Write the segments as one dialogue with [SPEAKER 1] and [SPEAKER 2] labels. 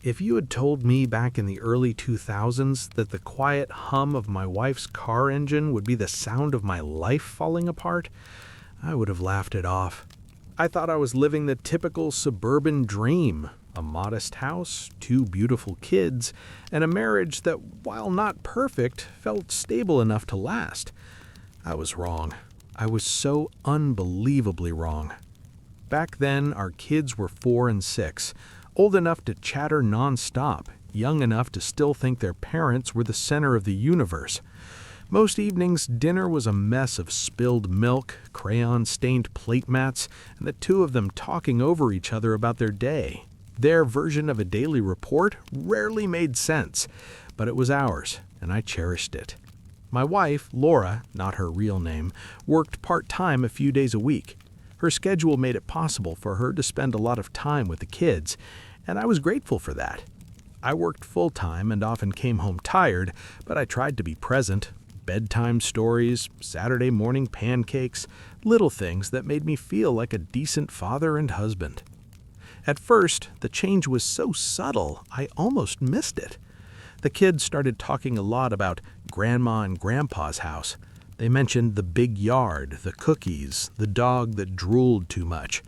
[SPEAKER 1] If you had told me back in the early 2000s that the quiet hum of my wife's car engine would be the sound of my life falling apart, I would have laughed it off. I thought I was living the typical suburban dream, a modest house, 2 beautiful kids, and a marriage that, while not perfect, felt stable enough to last. I was wrong. I was so unbelievably wrong. Back then, our kids were 4 and 6, old enough to chatter nonstop, young enough to still think their parents were the center of the universe. Most evenings, dinner was a mess of spilled milk, crayon-stained plate mats, and the 2 of them talking over each other about their day. Their version of a daily report rarely made sense, but it was ours, and I cherished it. My wife, Laura, not her real name, worked part-time a few days a week. Her schedule made it possible for her to spend a lot of time with the kids, and I was grateful for that. I worked full-time and often came home tired, but I tried to be present. Bedtime stories, Saturday morning pancakes, little things that made me feel like a decent father and husband. At first, the change was so subtle, I almost missed it. The kids started talking a lot about Grandma and Grandpa's house. They mentioned the big yard, the cookies, the dog that drooled too much.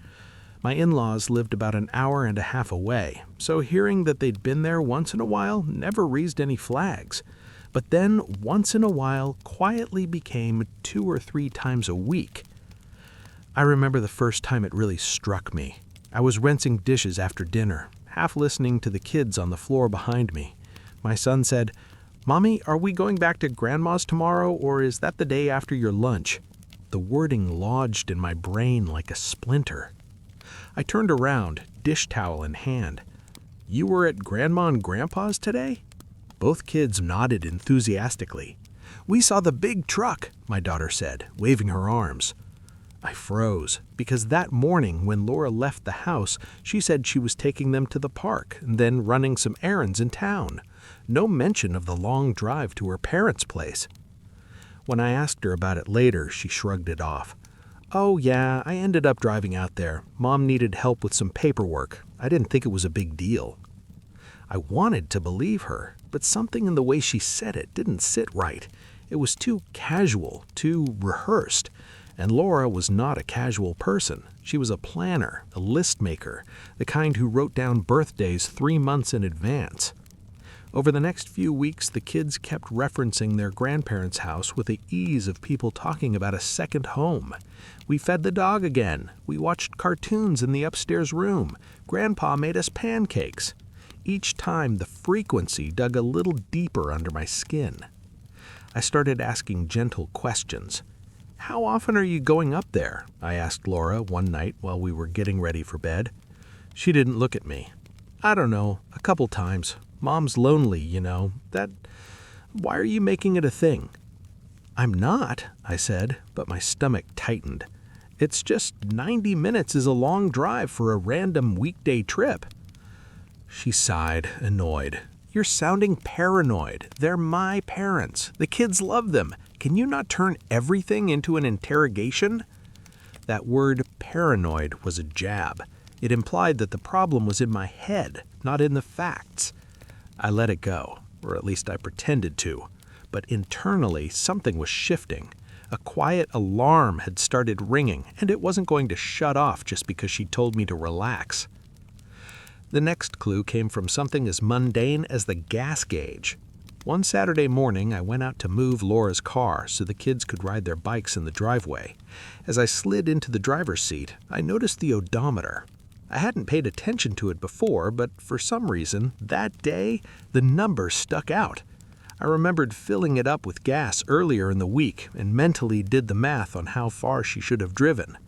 [SPEAKER 1] My in-laws lived about an hour and a half away, so hearing that they'd been there once in a while never raised any flags. But then, once in a while, quietly became 2 or 3 times a week. I remember the first time it really struck me. I was rinsing dishes after dinner, half listening to the kids on the floor behind me. My son said, "Mommy, are we going back to Grandma's tomorrow, or is that the day after your lunch?" The wording lodged in my brain like a splinter. I turned around, dish towel in hand. "You were at Grandma and Grandpa's today?" Both kids nodded enthusiastically. "We saw the big truck," my daughter said, waving her arms. I froze, because that morning when Laura left the house, she said she was taking them to the park and then running some errands in town. No mention of the long drive to her parents' place. When I asked her about it later, she shrugged it off. "Oh yeah, I ended up driving out there. Mom needed help with some paperwork. I didn't think it was a big deal." I wanted to believe her, but something in the way she said it didn't sit right. It was too casual, too rehearsed. And Laura was not a casual person. She was a planner, a list maker, the kind who wrote down birthdays 3 months in advance. Over the next few weeks, the kids kept referencing their grandparents' house with the ease of people talking about a second home. "We fed the dog again. We watched cartoons in the upstairs room. Grandpa made us pancakes." Each time, the frequency dug a little deeper under my skin. I started asking gentle questions. "How often are you going up there?" I asked Laura one night while we were getting ready for bed. She didn't look at me. "I don't know, a couple times. Mom's lonely, you know. Why are you making it a thing?" "I'm not," I said, but my stomach tightened. "It's just 90 minutes is a long drive for a random weekday trip." She sighed, annoyed. "You're sounding paranoid. They're my parents. The kids love them. Can you not turn everything into an interrogation?" That word paranoid was a jab. It implied that the problem was in my head, not in the facts. I let it go, or at least I pretended to. But internally, something was shifting. A quiet alarm had started ringing, and it wasn't going to shut off just because she told me to relax. The next clue came from something as mundane as the gas gauge. One Saturday morning, I went out to move Laura's car so the kids could ride their bikes in the driveway. As I slid into the driver's seat, I noticed the odometer. I hadn't paid attention to it before, but for some reason, that day, the number stuck out. I remembered filling it up with gas earlier in the week and mentally did the math on how far she should have driven.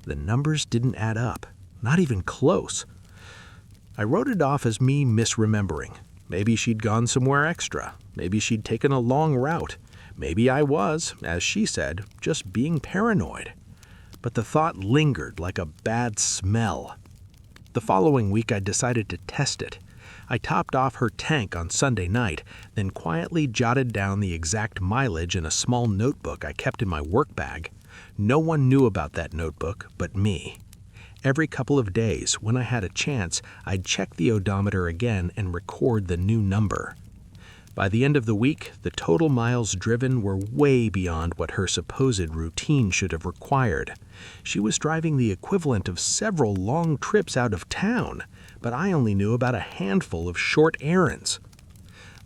[SPEAKER 1] The numbers didn't add up, not even close. I wrote it off as me misremembering. Maybe she'd gone somewhere extra. Maybe she'd taken a long route. Maybe I was, as she said, just being paranoid. But the thought lingered like a bad smell. The following week, I decided to test it. I topped off her tank on Sunday night, then quietly jotted down the exact mileage in a small notebook I kept in my work bag. No one knew about that notebook but me. Every couple of days, when I had a chance, I'd check the odometer again and record the new number. By the end of the week, the total miles driven were way beyond what her supposed routine should have required. She was driving the equivalent of several long trips out of town, but I only knew about a handful of short errands.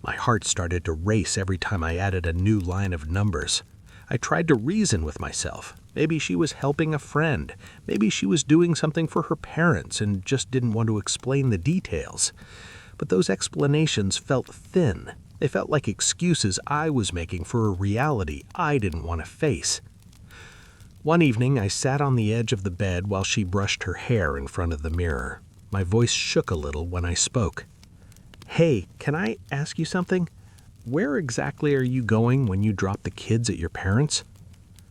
[SPEAKER 1] My heart started to race every time I added a new line of numbers. I tried to reason with myself. Maybe she was helping a friend. Maybe she was doing something for her parents and just didn't want to explain the details. But those explanations felt thin. They felt like excuses I was making for a reality I didn't want to face. One evening, I sat on the edge of the bed while she brushed her hair in front of the mirror. My voice shook a little when I spoke. "Hey, can I ask you something? Where exactly are you going when you drop the kids at your parents'?"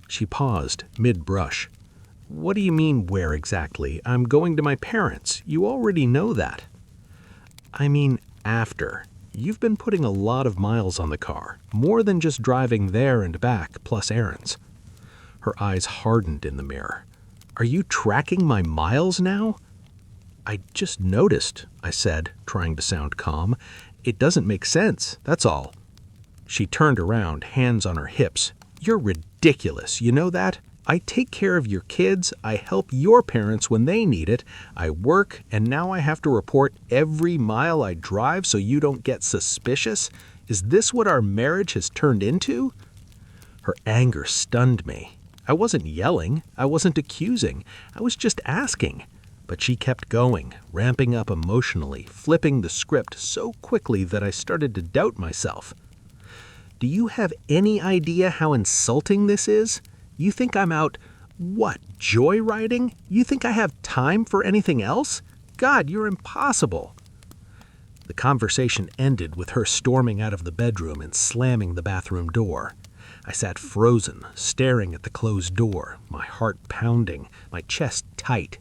[SPEAKER 1] She paused, mid-brush. "What do you mean, where exactly? I'm going to my parents'. You already know that." "I mean, after. You've been putting a lot of miles on the car, more than just driving there and back, plus errands." Her eyes hardened in the mirror. "Are you tracking my miles now?" "I just noticed," I said, trying to sound calm. "It doesn't make sense, that's all." She turned around, hands on her hips. "You're ridiculous, you know that? I take care of your kids, I help your parents when they need it, I work, and now I have to report every mile I drive so you don't get suspicious? Is this what our marriage has turned into?" Her anger stunned me. I wasn't yelling, I wasn't accusing, I was just asking. But she kept going, ramping up emotionally, flipping the script so quickly that I started to doubt myself. "Do you have any idea how insulting this is? You think I'm out, joyriding? You think I have time for anything else? God, you're impossible." The conversation ended with her storming out of the bedroom and slamming the bathroom door. I sat frozen, staring at the closed door, my heart pounding, my chest tight.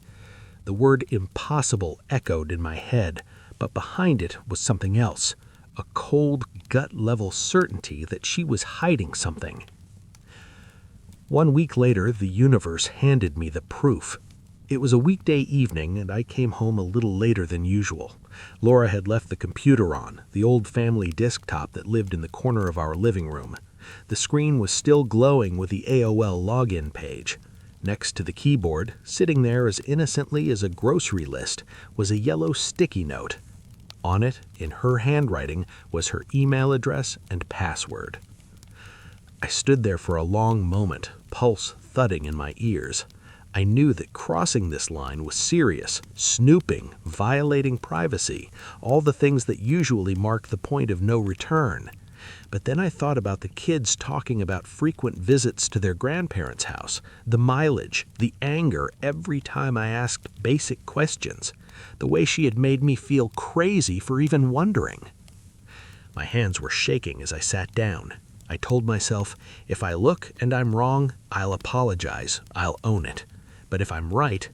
[SPEAKER 1] The word impossible echoed in my head, but behind it was something else, a cold, gut-level certainty that she was hiding something. 1 week later, the universe handed me the proof. It was a weekday evening, and I came home a little later than usual. Laura had left the computer on, the old family desktop that lived in the corner of our living room. The screen was still glowing with the AOL login page. Next to the keyboard, sitting there as innocently as a grocery list, was a yellow sticky note. On it, in her handwriting, was her email address and password. I stood there for a long moment, pulse thudding in my ears. I knew that crossing this line was serious, snooping, violating privacy, all the things that usually mark the point of no return. But then I thought about the kids talking about frequent visits to their grandparents' house, the mileage, the anger every time I asked basic questions, the way she had made me feel crazy for even wondering. My hands were shaking as I sat down. I told myself, if I look and I'm wrong, I'll apologize, I'll own it. But if I'm right...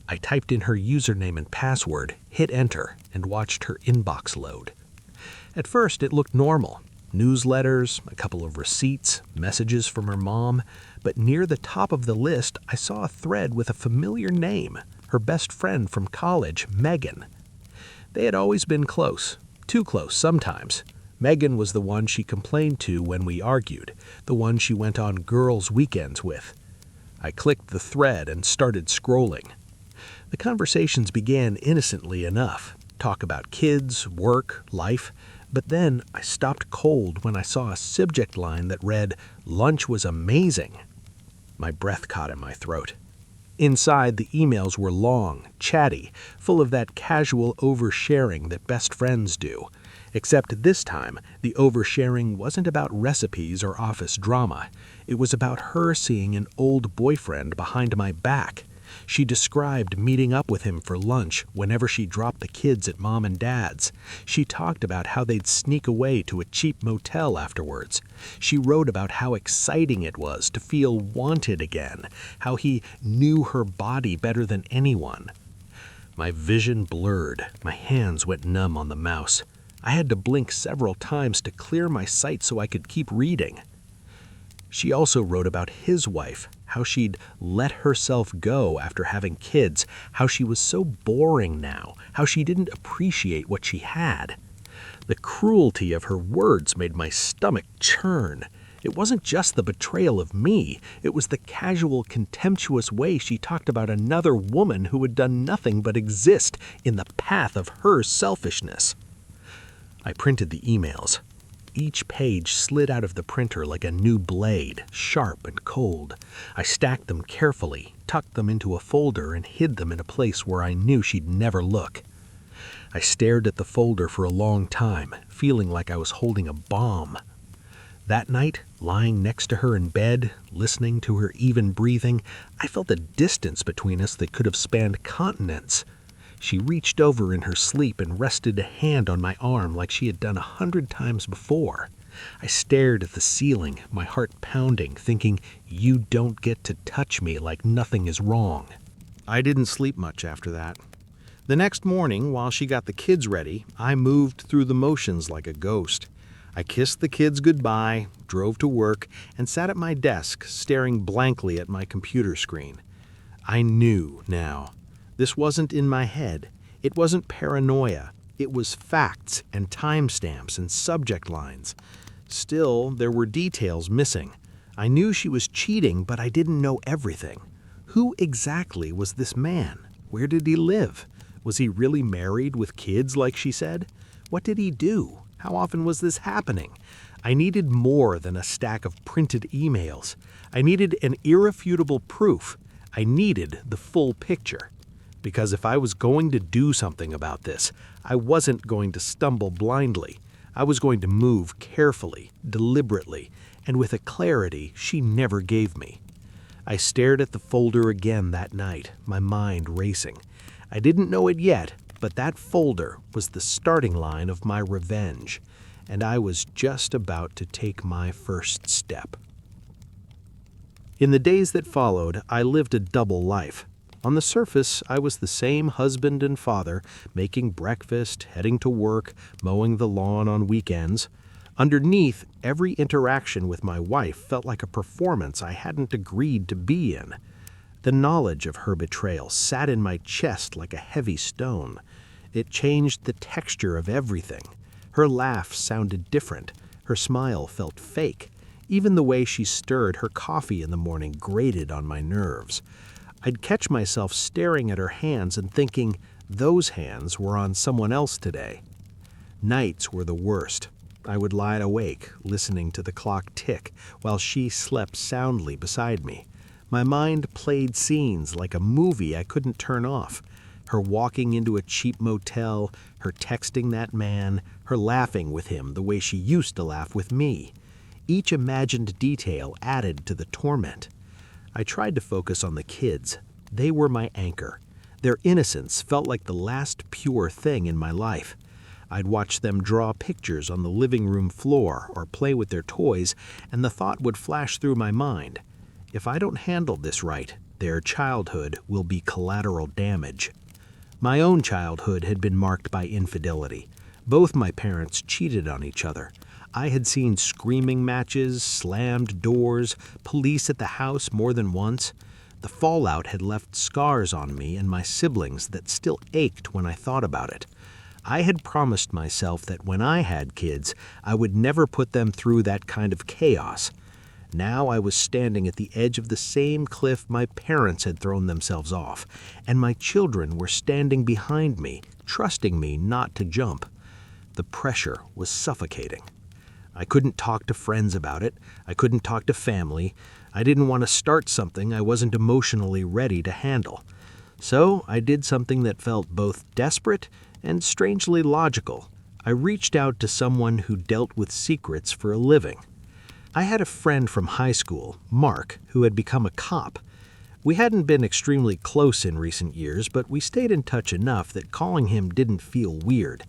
[SPEAKER 1] I typed in her username and password, hit enter, and watched her inbox load. At first, it looked normal. Newsletters, a couple of receipts, messages from her mom. But near the top of the list, I saw a thread with a familiar name, her best friend from college, Megan. They had always been close, too close sometimes. Megan was the one she complained to when we argued, the one she went on girls' weekends with. I clicked the thread and started scrolling. The conversations began innocently enough, talk about kids, work, life, but then I stopped cold when I saw a subject line that read, "Lunch was amazing." My breath caught in my throat. Inside, the emails were long, chatty, full of that casual oversharing that best friends do. Except this time, the oversharing wasn't about recipes or office drama. It was about her seeing an old boyfriend behind my back. She described meeting up with him for lunch whenever she dropped the kids at mom and dad's. She talked about how they'd sneak away to a cheap motel afterwards. She wrote about how exciting it was to feel wanted again, how he knew her body better than anyone. My vision blurred. My hands went numb on the mouse. I had to blink several times to clear my sight so I could keep reading. She also wrote about his wife,
[SPEAKER 2] how she'd let herself go after having kids, how she was so boring now, how she didn't appreciate what she had. The cruelty of her words made my stomach churn. It wasn't just the betrayal of me, it was the casual, contemptuous way she talked about another woman who had done nothing but exist in the path of her selfishness. I printed the emails. Each page slid out of the printer like a new blade, sharp and cold. I stacked them carefully, tucked them into a folder, and hid them in a place where I knew she'd never look. I stared at the folder for a long time, feeling like I was holding a bomb. That night, lying next to her in bed, listening to her even breathing, I felt a distance between us that could have spanned continents. She reached over in her sleep and rested a hand on my arm like she had done 100 times before. I stared at the ceiling, my heart pounding, thinking, "You don't get to touch me like nothing is wrong."
[SPEAKER 1] I didn't sleep much after that. The next morning, while she got the kids ready, I moved through the motions like a ghost. I kissed the kids goodbye, drove to work, and sat at my desk, staring blankly at my computer screen. I knew now. This wasn't in my head. It wasn't paranoia. It was facts and timestamps and subject lines. Still, there were details missing. I knew she was cheating, but I didn't know everything. Who exactly was this man? Where did he live? Was he really married with kids like she said? What did he do? How often was this happening? I needed more than a stack of printed emails. I needed an irrefutable proof. I needed the full picture. Because if I was going to do something about this, I wasn't going to stumble blindly. I was going to move carefully, deliberately, and with a clarity she never gave me. I stared at the folder again that night, my mind racing. I didn't know it yet, but that folder was the starting line of my revenge, and I was just about to take my first step. In the days that followed, I lived a double life. On the surface, I was the same husband and father, making breakfast, heading to work, mowing the lawn on weekends. Underneath, every interaction with my wife felt like a performance I hadn't agreed to be in. The knowledge of her betrayal sat in my chest like a heavy stone. It changed the texture of everything. Her laugh sounded different. Her smile felt fake. Even the way she stirred her coffee in the morning grated on my nerves. I'd catch myself staring at her hands and thinking those hands were on someone else today. Nights were the worst. I would lie awake, listening to the clock tick, while she slept soundly beside me. My mind played scenes like a movie I couldn't turn off. Her walking into a cheap motel, her texting that man, her laughing with him the way she used to laugh with me. Each imagined detail added to the torment. I tried to focus on the kids. They were my anchor. Their innocence felt like the last pure thing in my life. I'd watch them draw pictures on the living room floor or play with their toys, and the thought would flash through my mind. If I don't handle this right, their childhood will be collateral damage. My own childhood had been marked by infidelity. Both my parents cheated on each other. I had seen screaming matches, slammed doors, police at the house more than once. The fallout had left scars on me and my siblings that still ached when I thought about it. I had promised myself that when I had kids, I would never put them through that kind of chaos. Now I was standing at the edge of the same cliff my parents had thrown themselves off, and my children were standing behind me, trusting me not to jump. The pressure was suffocating. I couldn't talk to friends about it. I couldn't talk to family. I didn't want to start something I wasn't emotionally ready to handle. So I did something that felt both desperate and strangely logical. I reached out to someone who dealt with secrets for a living. I had a friend from high school, Mark, who had become a cop. We hadn't been extremely close in recent years, but we stayed in touch enough that calling him didn't feel weird.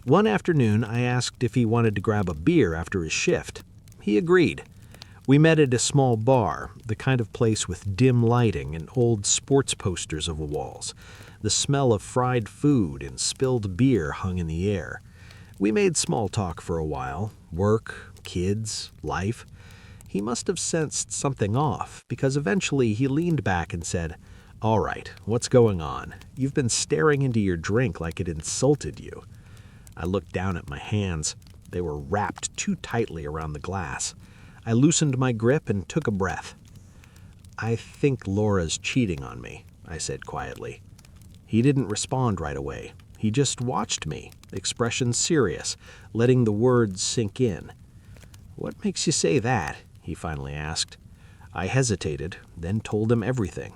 [SPEAKER 1] One afternoon, I asked if he wanted to grab a beer after his shift. He agreed. We met at a small bar, the kind of place with dim lighting and old sports posters over the walls. The smell of fried food and spilled beer hung in the air. We made small talk for a while, work, kids, life.
[SPEAKER 2] He must have sensed something off, because eventually he leaned back and said, "All right, what's going on? You've been staring into your drink like it insulted you." I looked down at my hands. They were wrapped too tightly around the glass. I loosened my grip and took a breath. "I think Laura's cheating on me," I said quietly. He didn't respond right away. He just watched me, expression serious, letting the words sink in. "What makes you say that?" he finally asked. I hesitated, then told him everything.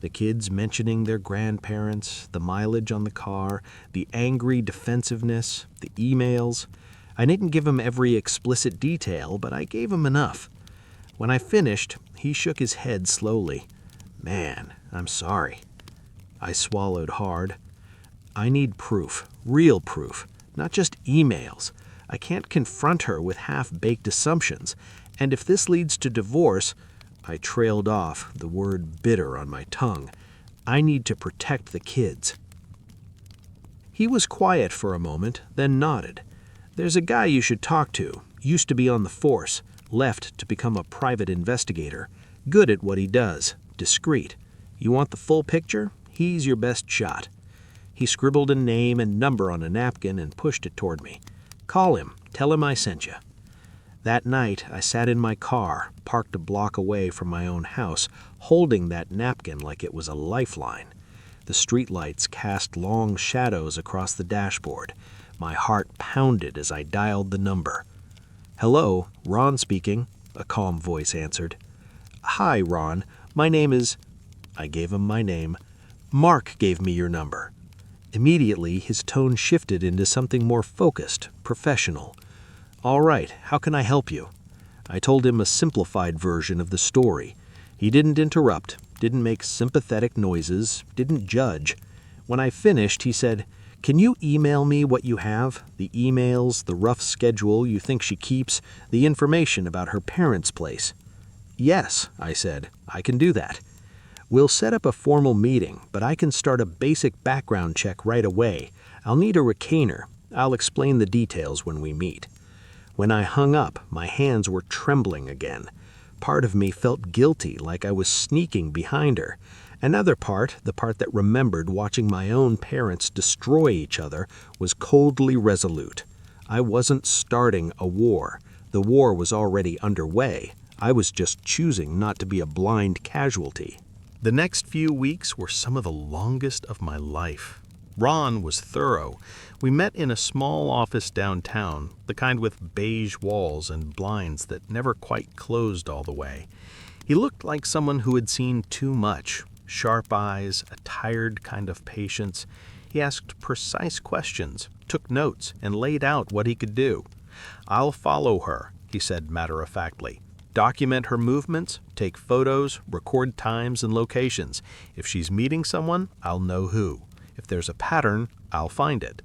[SPEAKER 2] The kids mentioning their grandparents, the mileage on the car, the angry defensiveness, the emails. I didn't give him every explicit detail, but I gave him enough. When I finished, he shook his head slowly. "Man, I'm sorry." I swallowed hard. "I need proof, real proof, not just emails. I can't confront her with half-baked assumptions, and if this leads to divorce," I trailed off, the word bitter on my tongue, "I need to protect the kids." He was quiet for a moment, then nodded. "There's a guy you should talk to. Used to be on the force, left to become a private investigator. Good at what he does, discreet. You want the full picture? He's your best shot." He scribbled a name and number on a napkin and pushed it toward me. "Call him. Tell him I sent you." That night, I sat in my car, parked a block away from my own house, holding that napkin like it was a lifeline. The streetlights cast long shadows across the dashboard. My heart pounded as I dialed the number. "Hello, Ron speaking," a calm voice answered. "Hi, Ron. My name is—" I gave him my name. "Mark gave me your number." Immediately, his tone shifted into something more focused, professional. "All right, how can I help you?" I told him a simplified version of the story. He didn't interrupt, didn't make sympathetic noises, didn't judge. When I finished, he said, "Can you email me what you have? The emails, the rough schedule you think she keeps, the information about her parents' place?" "Yes," I said, "I can do that." "We'll set up a formal meeting, but I can start a basic background check right away. I'll need a retainer. I'll explain the details when we meet." When I hung up, my hands were trembling again. Part of me felt guilty, like I was sneaking behind her. Another part, the part that remembered watching my own parents destroy each other, was coldly resolute. I wasn't starting a war. The war was already underway. I was just choosing not to be a blind casualty.
[SPEAKER 1] The next few weeks were some of the longest of my life. Ron was thorough. We met in a small office downtown, the kind with beige walls and blinds that never quite closed all the way. He looked like someone who had seen too much. Sharp eyes, a tired kind of patience. He asked precise questions, took notes, and laid out what he could do. "I'll follow her," he said matter-of-factly. "Document her movements, take photos, record times and locations. If she's meeting someone, I'll know who. If there's a pattern, I'll find it."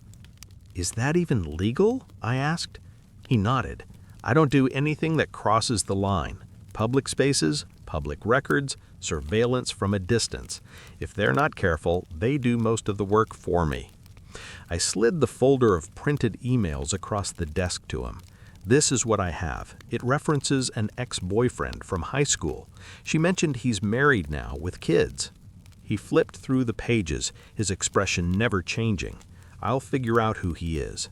[SPEAKER 1] "Is that even legal?" I asked. He nodded. "I don't do anything that crosses the line. Public spaces, public records, surveillance from a distance. If they're not careful, they do most of the work for me." I slid the folder of printed emails across the desk to him. "This is what I have. It references an ex-boyfriend from high school. She mentioned he's married now with kids." He flipped through the pages, his expression never changing. "I'll figure out who he is."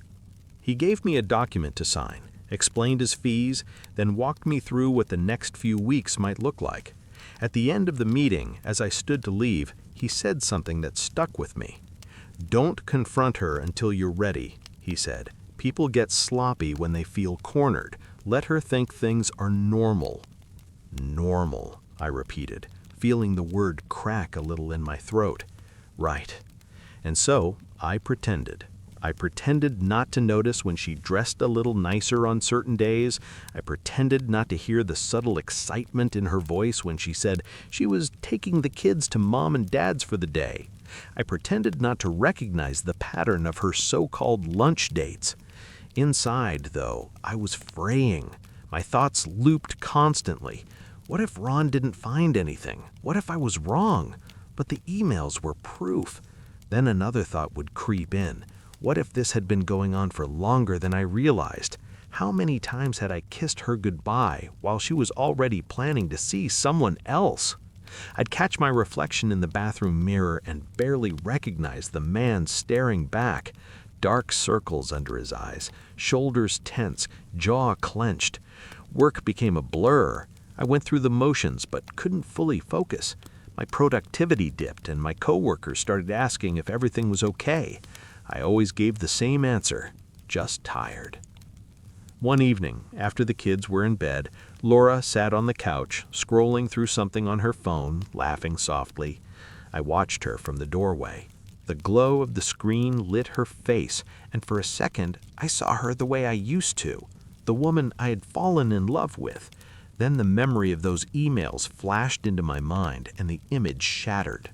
[SPEAKER 1] He gave me a document to sign, explained his fees, then walked me through what the next few weeks might look like. At the end of the meeting, as I stood to leave, he said something that stuck with me. "Don't confront her until you're ready," he said. "People get sloppy when they feel cornered. Let her think things are normal." "Normal," I repeated, feeling the word crack a little in my throat. Right. And so I pretended. I pretended not to notice when she dressed a little nicer on certain days. I pretended not to hear the subtle excitement in her voice when she said she was taking the kids to mom and dad's for the day. I pretended not to recognize the pattern of her so-called lunch dates. Inside, though, I was fraying. My thoughts looped constantly. What if Ron didn't find anything? What if I was wrong? But the emails were proof. Then another thought would creep in. What if this had been going on for longer than I realized?
[SPEAKER 2] How many times had I kissed her goodbye while she was already planning to see someone else? I'd catch my reflection in the bathroom mirror and barely recognize the man staring back. Dark circles under his eyes, shoulders tense, jaw clenched. Work became a blur. I went through the motions but couldn't fully focus. My productivity dipped and my coworkers started asking if everything was okay. I always gave the same answer, just tired. One evening, after the kids were in bed, Laura sat on the couch, scrolling through something on her phone, laughing softly. I watched her from the doorway. The glow of the screen lit her face, and for a second I saw her the way I used to, the woman I had fallen in love with. Then the memory of those emails flashed into my mind, and the image shattered.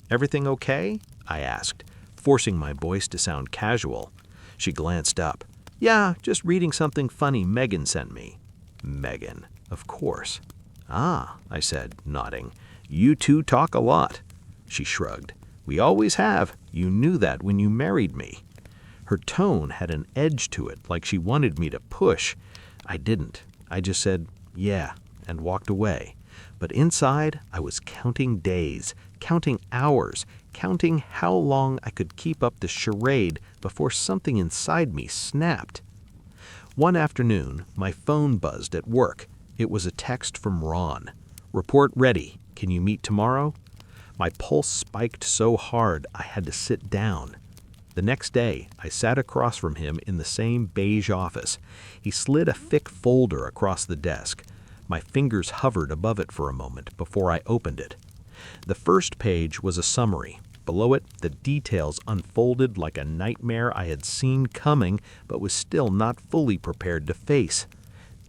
[SPEAKER 2] "Everything okay?" I asked, forcing my voice to sound casual. She glanced up. "Yeah, just reading something funny Megan sent me." Megan, of course. "Ah," I said, nodding. "You two talk a lot." She shrugged. "We always have. You knew that when you married me." Her tone had an edge to it, like she wanted me to push. I didn't. I just said, "Yeah," and walked away. But inside, I was counting days, counting hours, counting how long I could keep up the charade before something inside me snapped. One afternoon, my phone buzzed at work. It was a text from Ron. "Report ready. Can you meet tomorrow?" My pulse spiked so hard I had to sit down. The next day, I sat across from him in the same beige office. He slid a thick folder across the desk. My fingers hovered above it for a moment before I opened it. The first page was a summary. Below it, the details unfolded like a nightmare I had seen coming but was still not fully prepared to face.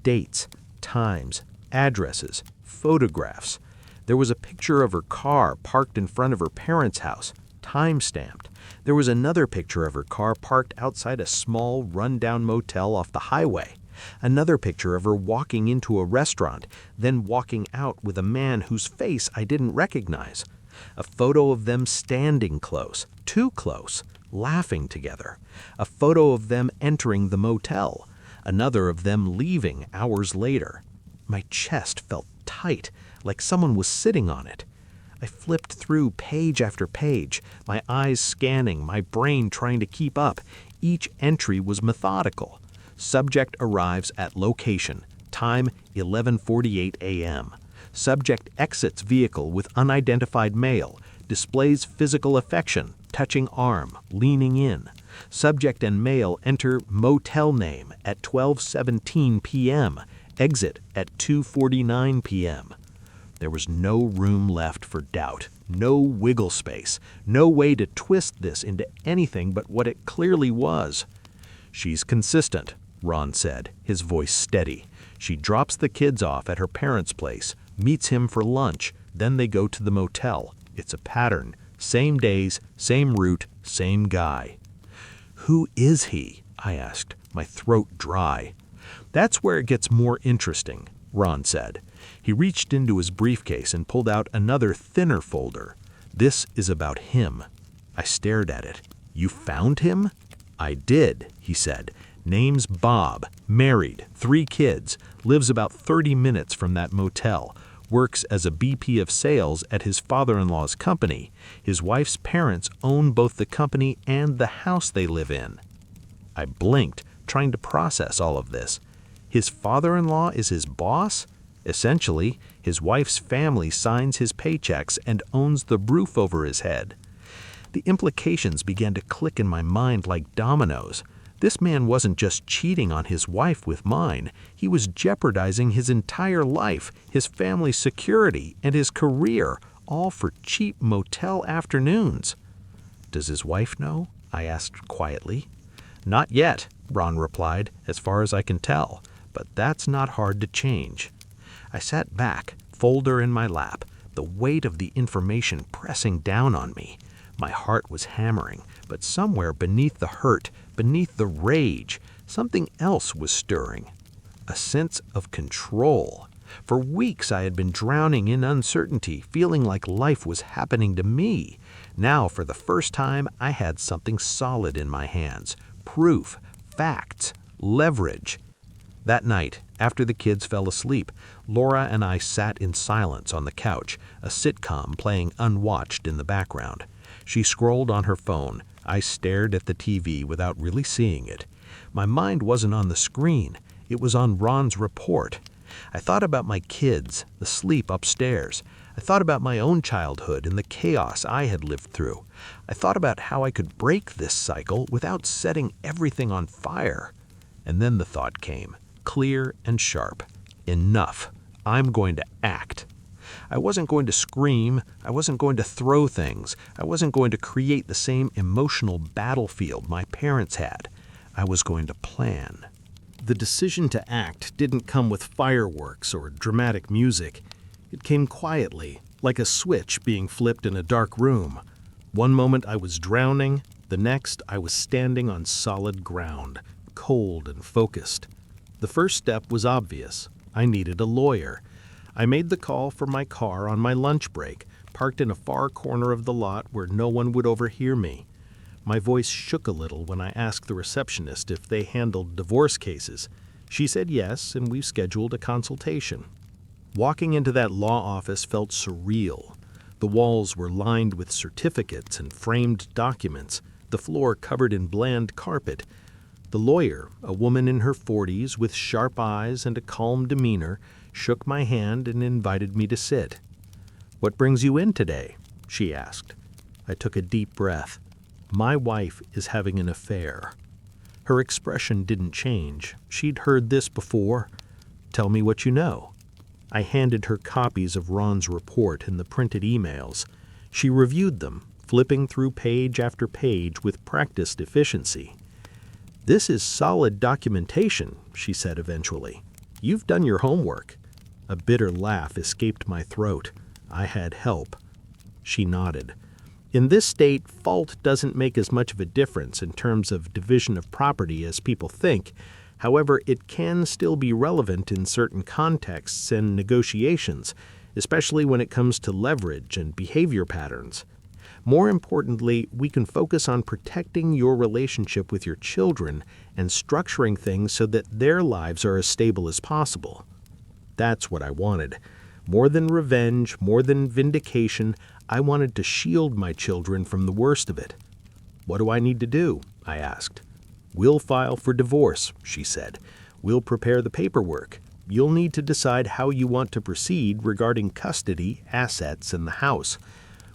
[SPEAKER 2] Dates, times, addresses, photographs. There was a picture of her car parked in front of her parents' house, time-stamped. There was another picture of her car parked outside a small, run-down motel off the highway. Another picture of her walking into a restaurant, then walking out with a man whose face I didn't recognize. A photo of them standing close, too close, laughing together. A photo of them entering the motel. Another of them leaving hours later. My chest felt tight, like someone was sitting on it. I flipped through page after page, my eyes scanning, my brain trying to keep up. Each entry was methodical. Subject arrives at location. Time 11:48 a.m. Subject exits vehicle with unidentified male. Displays physical affection, touching arm, leaning in. Subject and male enter motel name at 12:17 p.m. Exit at 2:49 p.m. There was no room left for doubt, no wiggle space, no way to twist this into anything but what it clearly was. "She's consistent," Ron said, his voice steady. "She drops the kids off at her parents' place, meets him for lunch, then they go to the motel. It's a pattern. Same days, same route, same guy." "Who is he?" I asked, my throat dry. "That's where it gets more interesting," Ron said. He reached into his briefcase and pulled out another thinner folder. "This is about him." I stared at it. "You found him?" "I did," he said. "Name's Bob, married, 3 kids, lives about 30 minutes from that motel, works as a BP of sales at his father-in-law's company. His wife's parents own both the company and the house they live in." I blinked, trying to process all of this. His father-in-law is his boss? Essentially, his wife's family signs his paychecks and owns the roof over his head. The implications began to click in my mind like dominoes. This man wasn't just cheating on his wife with mine. He was jeopardizing his entire life, his family's security, and his career, all for cheap motel afternoons. "Does his wife know?" I asked quietly. "Not yet," Ron replied, "as far as I can tell. But that's not hard to change." I sat back, folder in my lap, the weight of the information pressing down on me. My heart was hammering, but somewhere beneath the hurt, beneath the rage, something else was stirring. A sense of control. For weeks I had been drowning in uncertainty, feeling like life was happening to me. Now, for the first time, I had something solid in my hands. Proof, facts, leverage. That night, after the kids fell asleep, Laura and I sat in silence on the couch, a sitcom playing unwatched in the background. She scrolled on her phone. I stared at the TV without really seeing it. My mind wasn't on the screen. It was on Ron's report. I thought about my kids, the sleep upstairs. I thought about my own childhood and the chaos I had lived through. I thought about how I could break this cycle without setting everything on fire. And then the thought came, clear and sharp. Enough. I'm going to act. I wasn't going to scream. I wasn't going to throw things. I wasn't going to create the same emotional battlefield my parents had. I was going to plan.
[SPEAKER 1] The decision to act didn't come with fireworks or dramatic music. It came quietly, like a switch being flipped in a dark room. One moment I was drowning, the next I was standing on solid ground, cold and focused. The first step was obvious. I needed a lawyer. I made the call for my car on my lunch break, parked in a far corner of the lot where no one would overhear me. My voice shook a little when I asked the receptionist if they handled divorce cases. She said yes, and we scheduled a consultation. Walking into that law office felt surreal. The walls were lined with certificates and framed documents, the floor covered in bland carpet. The lawyer, a woman in her 40s with sharp eyes and a calm demeanor, shook my hand and invited me to sit. "What brings you in today?" she asked. I took a deep breath. My wife is having an affair. Her expression didn't change. She'd heard this before. "Tell me what you know." I handed her copies of Ron's report and the printed emails. She reviewed them, flipping through page after page with practiced efficiency. "This is solid documentation," she said eventually. "You've done your homework." A bitter laugh escaped my throat. I had help. She nodded. "In this state, fault doesn't make as much of a difference in terms of division of property as people think. However, it can still be relevant in certain contexts and negotiations, especially when it comes to leverage and behavior patterns. More importantly, we can focus on protecting your relationship with your children and structuring things so that their lives are as stable as possible." That's what I wanted. More than revenge, more than vindication, I wanted to shield my children from the worst of it. "What do I need to do?" I asked. "We'll file for divorce," she said. "We'll prepare the paperwork. You'll need to decide how you want to proceed regarding custody, assets, and the house.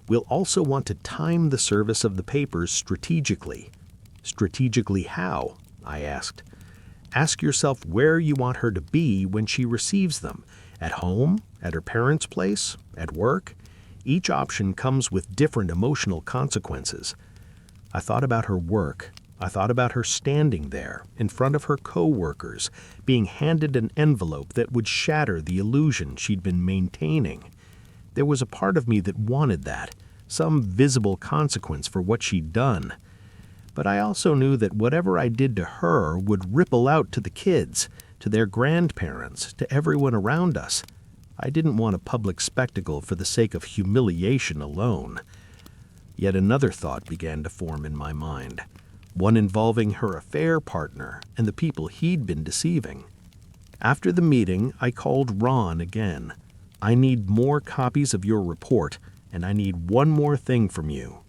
[SPEAKER 1] We'll also want to time the service of the papers strategically." "Strategically how?" I asked. "Ask yourself where you want her to be when she receives them. At home? At her parents' place? At work? Each option comes with different emotional consequences." I thought about her work. I thought about her standing there, in front of her co-workers, being handed an envelope that would shatter the illusion she'd been maintaining. There was a part of me that wanted that, some visible consequence for what she'd done. But I also knew that whatever I did to her would ripple out to the kids, to their grandparents, to everyone around us. I didn't want a public spectacle for the sake of humiliation alone. Yet another thought began to form in my mind, one involving her affair partner and the people he'd been deceiving. After the meeting, I called Ron again. "I need more copies of your report, and I need one more thing from you."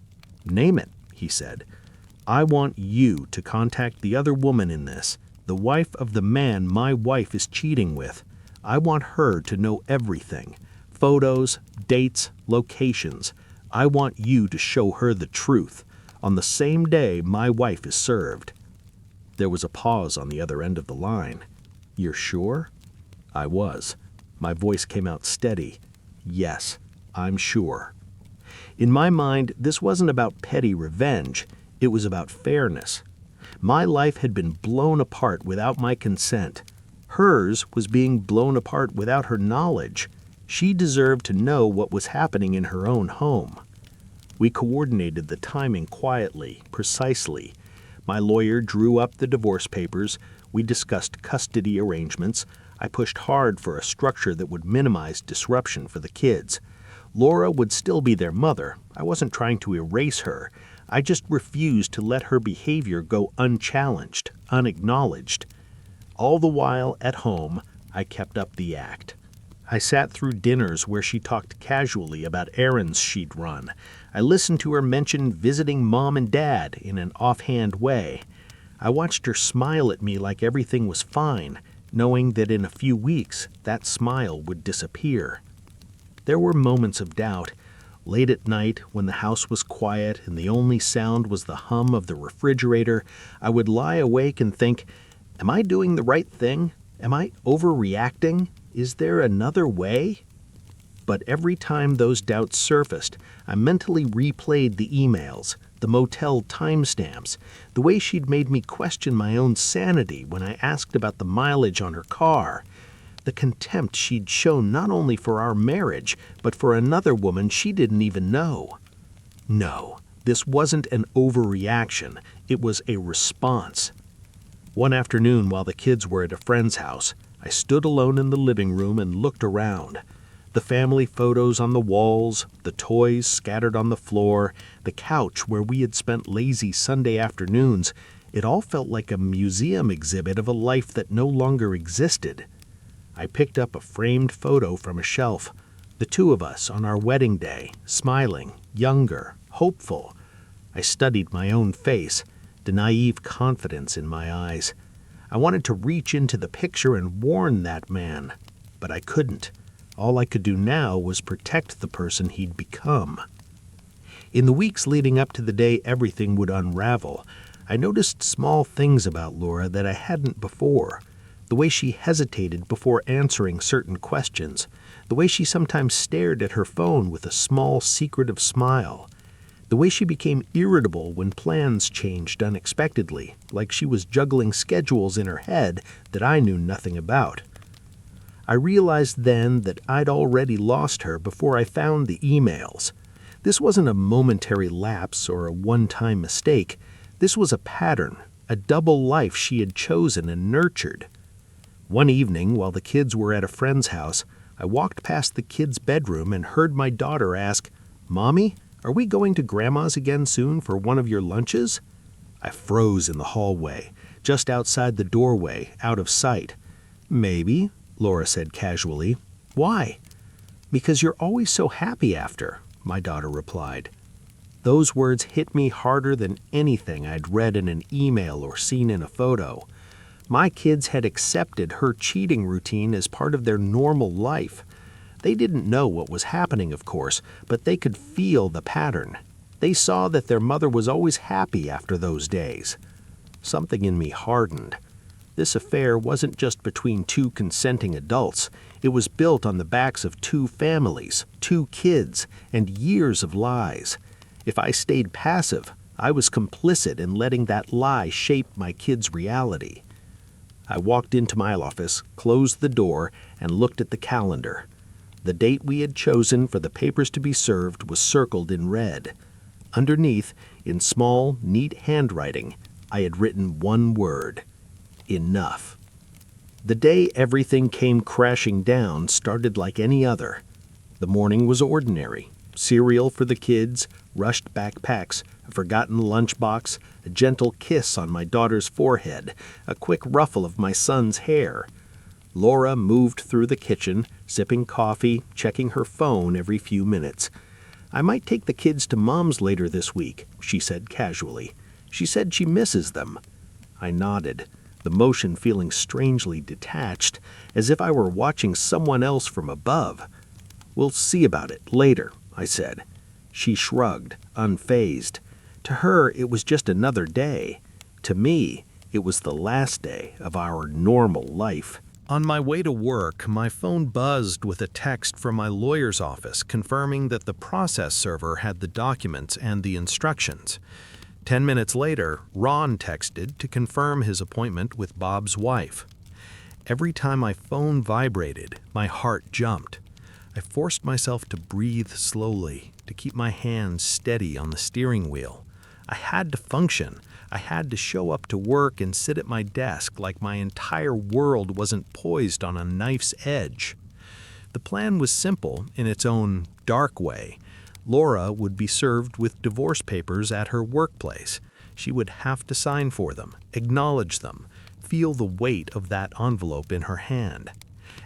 [SPEAKER 1] "Name it," he said. "I want you to contact the other woman in this, the wife of the man my wife is cheating with. I want her to know everything. Photos, dates, locations. I want you to show her the truth, on the same day my wife is served." There was a pause on the other end of the line. "You're sure?" I was. My voice came out steady. "Yes, I'm sure." In my mind, this wasn't about petty revenge. It was about fairness. My life had been blown apart without my consent. Hers was being blown apart without her knowledge. She deserved to know what was happening in her own home. We coordinated the timing quietly, precisely. My lawyer drew up the divorce papers. We discussed custody arrangements. I pushed hard for a structure that would minimize disruption for the kids. Laura would still be their mother. I wasn't trying to erase her. I just refused to let her behavior go unchallenged, unacknowledged.
[SPEAKER 2] All the while, at home, I kept up the act. I sat through dinners where she talked casually about errands she'd run. I listened to her mention visiting mom and dad in an offhand way. I watched her smile at me like everything was fine, knowing that in a few weeks that smile would disappear. There were moments of doubt. Late at night, when the house was quiet and the only sound was the hum of the refrigerator, I would lie awake and think, am I doing the right thing? Am I overreacting? Is there another way? But every time those doubts surfaced, I mentally replayed the emails, the motel timestamps, the way she'd made me question my own sanity when I asked about the mileage on her car, the contempt she'd shown not only for our marriage, but for another woman she didn't even know. No, this wasn't an overreaction. It was a response. One afternoon, while the kids were at a friend's house, I stood alone in the living room and looked around. The family photos on the walls, the toys scattered on the floor, the couch where we had spent lazy Sunday afternoons, it all felt like a museum exhibit of a life that no longer existed. I picked up a framed photo from a shelf. The two of us on our wedding day, smiling, younger, hopeful. I studied my own face, the naive confidence in my eyes. I wanted to reach into the picture and warn that man, but I couldn't. All I could do now was protect the person he'd become. In the weeks leading up to the day everything would unravel, I noticed small things about Laura that I hadn't before. The way she hesitated before answering certain questions, the way she sometimes stared at her phone with a small, secretive smile, the way she became irritable when plans changed unexpectedly, like she was juggling schedules in her head that I knew nothing about. I realized then that I'd already lost her before I found the emails. This wasn't a momentary lapse or a one-time mistake. This was a pattern, a double life she had chosen and nurtured. One evening, while the kids were at a friend's house, I walked past the kids' bedroom and heard my daughter ask, "Mommy, are we going to Grandma's again soon for one of your lunches?" I froze in the hallway, just outside the doorway, out of sight. "Maybe," Laura said casually. "Why?" "Because you're always so happy after," my daughter replied. Those words hit me harder than anything I'd read in an email or seen in a photo. My kids had accepted her cheating routine as part of their normal life. They didn't know what was happening, of course, but they could feel the pattern. They saw that their mother was always happy after those days. Something in me hardened. This affair wasn't just between two consenting adults. It was built on the backs of two families, two kids, and years of lies. If I stayed passive, I was complicit in letting that lie shape my kids' reality. I walked into my office, closed the door, and looked at the calendar. The date we had chosen for the papers to be served was circled in red. Underneath, in small, neat handwriting, I had written one word: enough. The day everything came crashing down started like any other. The morning was ordinary. Cereal for the kids, rushed backpacks, a forgotten lunchbox, a gentle kiss on my daughter's forehead, a quick ruffle of my son's hair. Laura moved through the kitchen, sipping coffee, checking her phone every few minutes. "I might take the kids to Mom's later this week," she said casually. "She said she misses them." I nodded, the motion feeling strangely detached, as if I were watching someone else from above. "We'll see about it later," I said. She shrugged, unfazed. To her, it was just another day. To me, it was the last day of our normal life. On my way to work, my phone buzzed with a text from my lawyer's office confirming that the process server had the documents and the instructions. 10 minutes later, Ron texted to confirm his appointment with Bob's wife. Every time my phone vibrated, my heart jumped. I forced myself to breathe slowly, to keep my hands steady on the steering wheel. I had to function. I had to show up to work and sit at my desk like my entire world wasn't poised on a knife's edge. The plan was simple in its own dark way. Laura would be served with divorce papers at her workplace. She would have to sign for them, acknowledge them,
[SPEAKER 1] feel the weight of that envelope in her hand.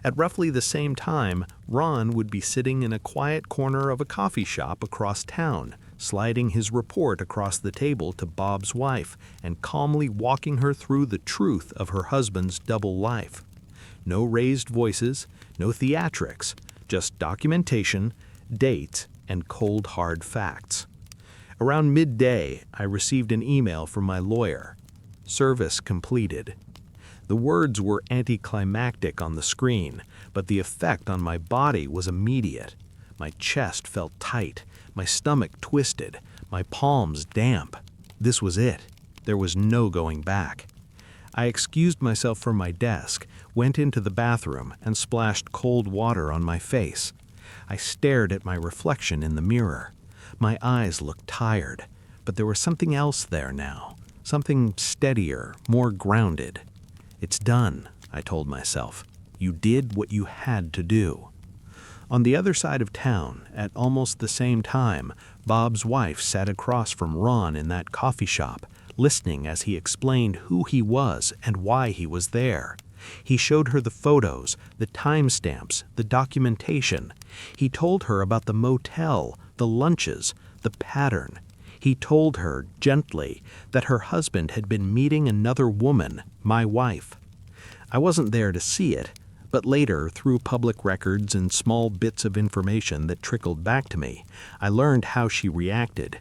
[SPEAKER 1] At roughly the same time, Ron would be sitting in a quiet corner of a coffee shop across town, sliding his report across the table to Bob's wife and calmly walking her through the truth of her husband's double life. No raised voices, no theatrics, just documentation, dates, and cold hard facts. Around midday, I received an email from my lawyer. Service completed. The words were anticlimactic on the screen, but the effect on my body was immediate. My chest felt tight, my stomach twisted, my palms damp. This was it. There was no going back. I excused myself from my desk, went into the bathroom, and splashed cold water on my face. I stared at my reflection in the mirror. My eyes looked tired, but there was something else there now, something steadier, more grounded. It's done, I told myself. You did what you had to do. On the other side of town, at almost the same time, Bob's wife sat across from Ron in that coffee shop, listening as he explained who he was and why he was there. He showed her the photos, the timestamps, the documentation. He told her about the motel, the lunches, the pattern. He told her, gently, that her husband had been meeting another woman, my wife. I wasn't there to see it, but later, through public records and small bits of information that trickled back to me, I learned how she reacted.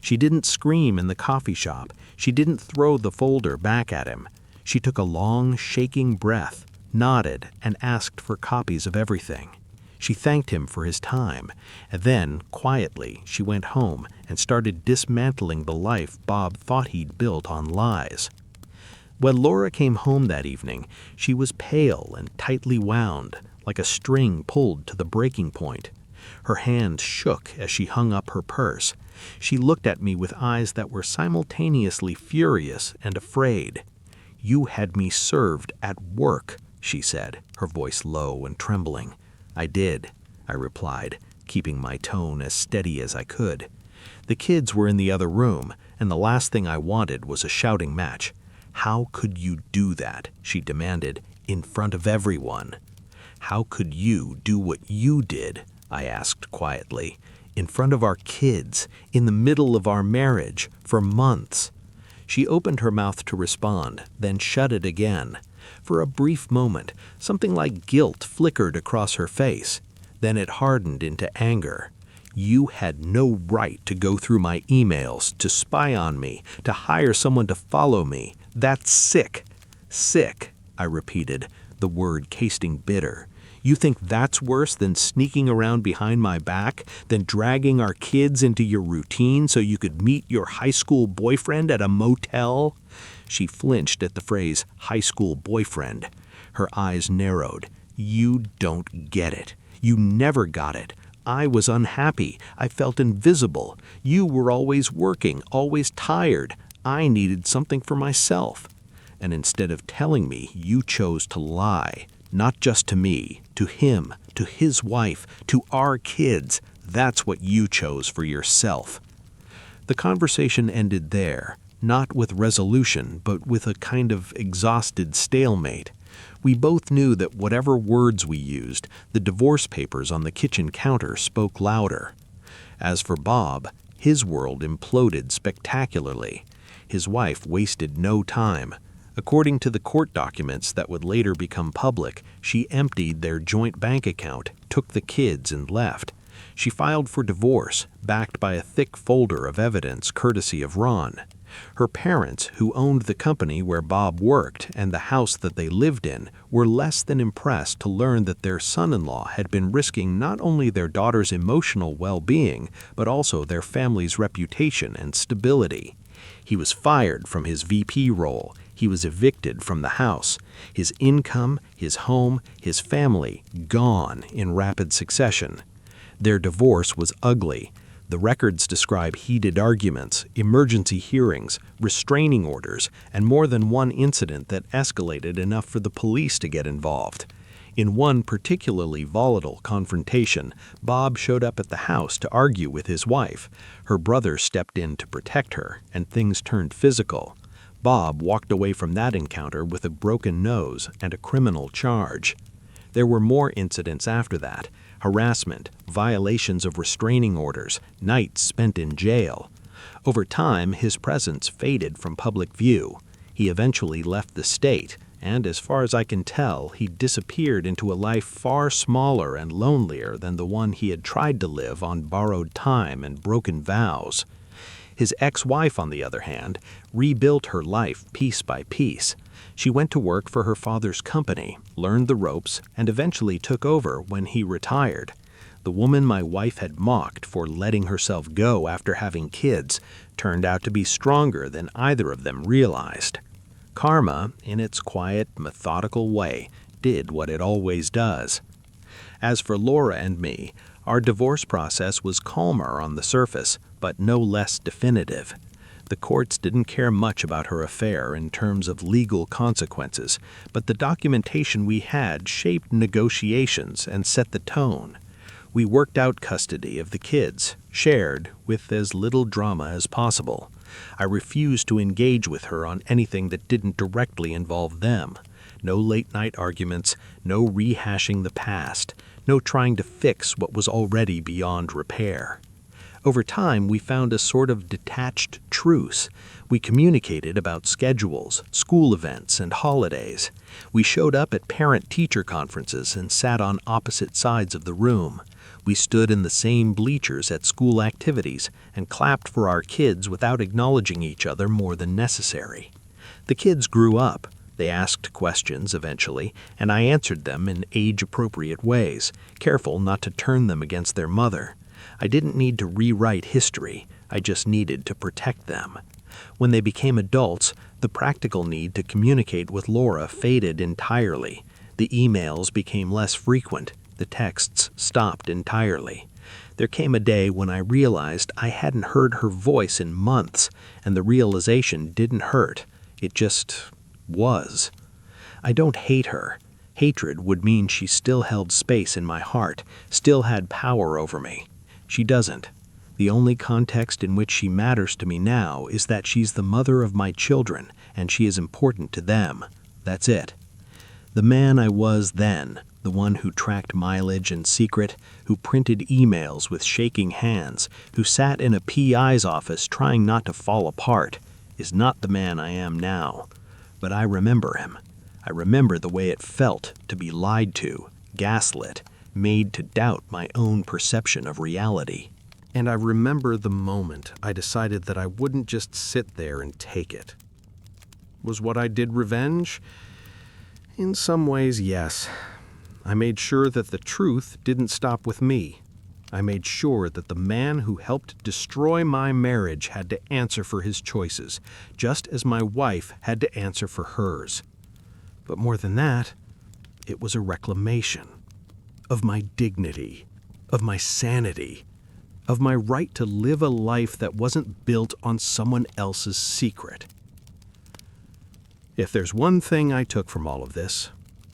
[SPEAKER 1] She didn't scream in the coffee shop. She didn't throw the folder back at him. She took a long, shaking breath, nodded, and asked for copies of everything. She thanked him for his time, and then, quietly, she went home and started dismantling the life Bob thought he'd built on lies. When Laura came home that evening, she was pale and tightly wound, like a string pulled to the breaking point. Her hands shook as she hung up her purse. She looked at me with eyes that were simultaneously furious and afraid. "You had me served at work," she said, her voice low and trembling. "I did," I replied, keeping my tone as steady as I could. The kids were in the other room, and the last thing I wanted was a shouting match. "How could you do that?" she demanded, "in front of everyone?" "How could you do what you did?" I asked quietly, "in front of our kids, in the middle of our marriage, for months?" She opened her mouth to respond, then shut it again. For a brief moment, something like guilt flickered across her face. Then it hardened into anger. "You had no right to go through my emails, to spy on me, to hire someone to follow me. That's sick." "Sick," I repeated, the word tasting bitter. "You think that's worse than sneaking around behind my back, than dragging our kids into your routine so you could meet your high school boyfriend at a motel?" She flinched at the phrase high school boyfriend. Her eyes narrowed. "You don't get it. You never got it. I was unhappy. I felt invisible. You were always working, always tired. I needed something for myself. And instead of telling me, you chose to lie. Not just to me, to him, to his wife, to our kids. That's what you chose for yourself." The conversation ended there, not with resolution, but with a kind of exhausted stalemate. We both knew that whatever words we used, the divorce papers on the kitchen counter spoke louder. As for Bob, his world imploded spectacularly. His wife wasted no time. According to the court documents that would later become public, she emptied their joint bank account, took the kids, and left. She filed for divorce, backed by a thick folder of evidence courtesy of Ron. Her parents, who owned the company where Bob worked and the house that they lived in, were less than impressed to learn that their son-in-law had been risking not only their daughter's emotional well-being, but also their family's reputation and stability. He was fired from his VP role. He was evicted from the house. His income, his home, his family, gone in rapid succession. Their divorce was ugly. The records describe heated arguments, emergency hearings, restraining orders, and more than one incident that escalated enough for the police to get involved. In one particularly volatile confrontation, Bob showed up at the house to argue with his wife. Her brother stepped in to protect her, and things turned physical.
[SPEAKER 2] Bob walked away from that encounter with a broken nose and a criminal charge. There were more incidents after that: harassment, violations of restraining orders, nights spent in jail. Over time, his presence faded from public view. He eventually left the state, and as far as I can tell, he disappeared into a life far smaller and lonelier than the one he had tried to live on borrowed time and broken vows. His ex-wife, on the other hand, rebuilt her life piece by piece. She went to work for her father's company, learned the ropes, and eventually took over when he retired. The woman my wife had mocked for letting herself go after having kids turned out to be stronger than either of them realized. Karma, in its quiet, methodical way, did what it always does. As for Laura and me, our divorce process was calmer on the surface, but no less definitive. The courts didn't care much about her affair in terms of legal consequences, but the documentation we had shaped negotiations and set the tone. We worked out custody of the kids, shared, with as little drama as possible. I refused to engage with her on anything that didn't directly involve them. No late-night arguments, no rehashing the past, no trying to fix what was already beyond repair. Over time, we found a sort of detached truce. We communicated about schedules, school events, and holidays. We showed up at parent-teacher conferences and sat on opposite sides of the room. We stood in the same bleachers at school activities and clapped for our kids without acknowledging each other more than necessary. The kids grew up. They asked questions eventually, and I answered them in age-appropriate ways, careful not to turn them against their mother. I didn't need to rewrite history. I just needed to protect them. When they became adults, the practical need to communicate with Laura faded entirely. The emails became less frequent. The texts stopped entirely. There came a day when I realized I hadn't heard her voice in months, and the realization didn't hurt. It just was. I don't hate her. Hatred would mean she still held space in my heart, still had power over me. She doesn't. The only context in which she matters to me now is that she's the mother of my children, and she is important to them. That's it. The man I was then, the one who tracked mileage in secret, who printed emails with shaking hands, who sat in a PI's office trying not to fall apart, is not the man I am now. But I remember him. I remember the way it felt to be lied to, gaslit, made to doubt my own perception of reality. And I remember the moment I decided that I wouldn't just sit there and take it. Was what I did revenge? In some ways, yes. I made sure that the truth didn't stop with me. I made sure that the man who helped destroy my marriage had to answer for his choices, just as my wife had to answer for hers. But more than that, it was a reclamation of my dignity, of my sanity, of my right to live a life that wasn't built on someone else's secret. If there's one thing I took from all of this,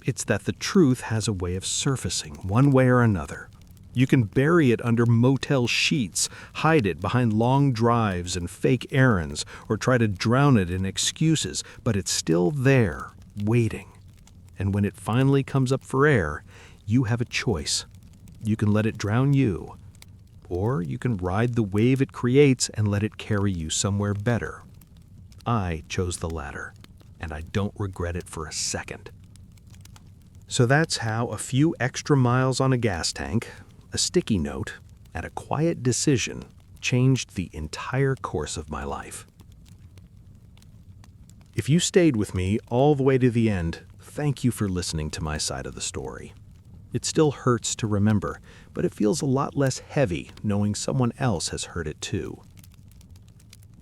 [SPEAKER 2] it's that the truth has a way of surfacing one way or another. You can bury it under motel sheets, hide it behind long drives and fake errands, or try to drown it in excuses, but it's still there, waiting. And when it finally comes up for air, you have a choice. You can let it drown you, or you can ride the wave it creates and let it carry you somewhere better. I chose the latter, and I don't regret it for a second. So that's how a few extra miles on a gas tank, a sticky note, and a quiet decision changed the entire course of my life. If you stayed with me all the way to the end, thank you for listening to my side of the story. It still hurts to remember, but it feels a lot less heavy knowing someone else has heard it too.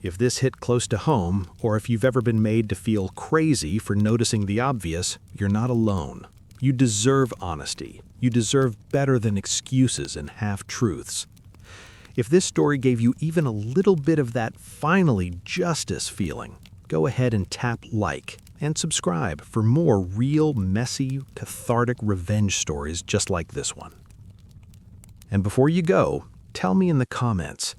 [SPEAKER 2] If this hit close to home, or if you've ever been made to feel crazy for noticing the obvious, you're not alone. You deserve honesty. You deserve better than excuses and half-truths. If this story gave you even a little bit of that finally justice feeling, go ahead and tap like and subscribe for more real, messy, cathartic revenge stories just like this one. And before you go, tell me in the comments,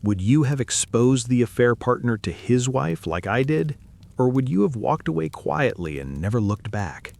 [SPEAKER 2] would you have exposed the affair partner to his wife like I did?
[SPEAKER 1] Or would you have walked away quietly and never looked back?